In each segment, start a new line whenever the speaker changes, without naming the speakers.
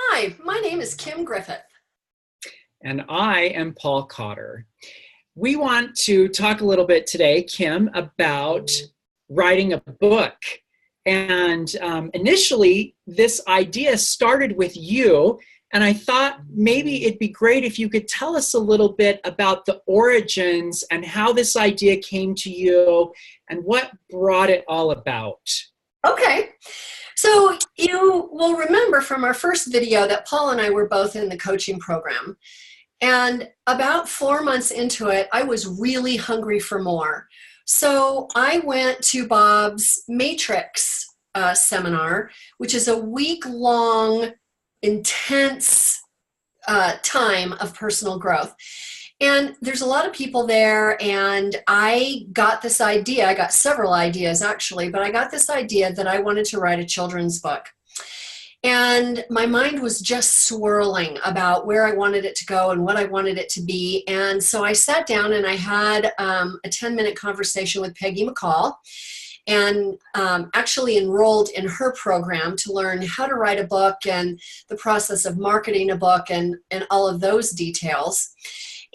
Hi, my name is Kim Griffith.
And I am Paul Cotter. We want to talk a little bit today, Kim, about writing a book. And initially, this idea started with you. And I thought maybe it'd be great if you could tell us a little bit about the origins and how this idea came to you and what brought it all about.
Okay, so you will remember from our first video that Paul and I were both in the coaching program. And about 4 months into it, I was really hungry for more. So I went to Bob's Matrix seminar, which is a week-long, intense time of personal growth. And there's a lot of people there, and I got this idea. I got several ideas, actually, but I got this idea that I wanted to write a children's book. And my mind was just swirling about where I wanted it to go and what I wanted it to be. And so I sat down and I had a 10-minute conversation with Peggy McCall, and actually enrolled in her program to learn how to write a book and the process of marketing a book and all of those details.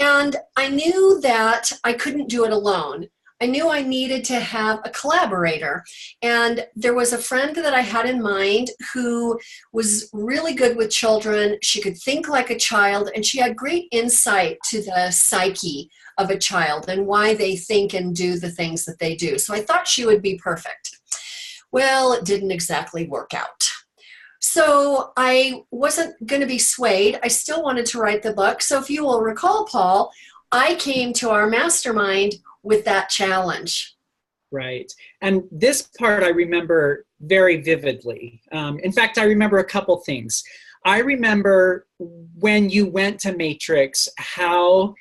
And I knew that I couldn't do it alone. I knew I needed to have a collaborator. And there was a friend that I had in mind who was really good with children. She could think like a child, and she had great insight to the psyche of a child and why they think and do the things that they do. So I thought she would be perfect. Well, it didn't exactly work out. So I wasn't going to be swayed. I still wanted to write the book. So if you will recall, Paul, I came to our mastermind with that challenge.
Right. And this part I remember very vividly. In fact, I remember a couple things. I remember when you went to Matrix, how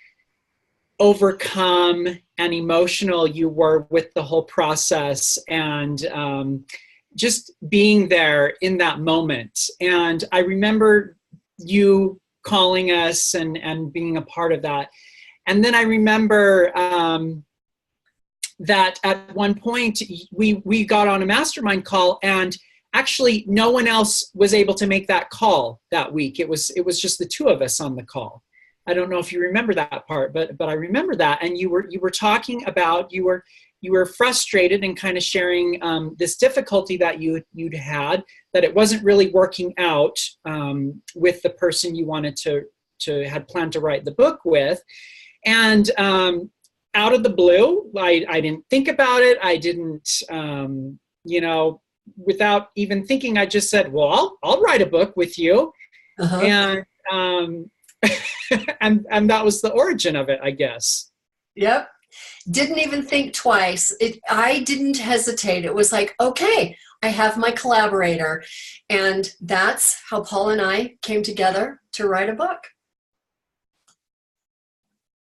overcome and emotional you were with the whole process, and just being there in that moment. And I remember you calling us and being a part of that. And then I remember that at one point we got on a mastermind call, and actually no one else was able to make that call that week. It was just the two of us on the call. I don't know if you remember that part, but I remember that. And you were talking about, you were frustrated and kind of sharing this difficulty that you'd had, that it wasn't really working out with the person you wanted to had planned to write the book with. And out of the blue, I didn't think about it. I didn't, without even thinking, I just said, well, I'll write a book with you. Uh-huh. And and that was the origin of it, I guess.
Yep. Didn't even think twice. I didn't hesitate. It was like, okay, I have my collaborator. And that's how Paul and I came together to write a book.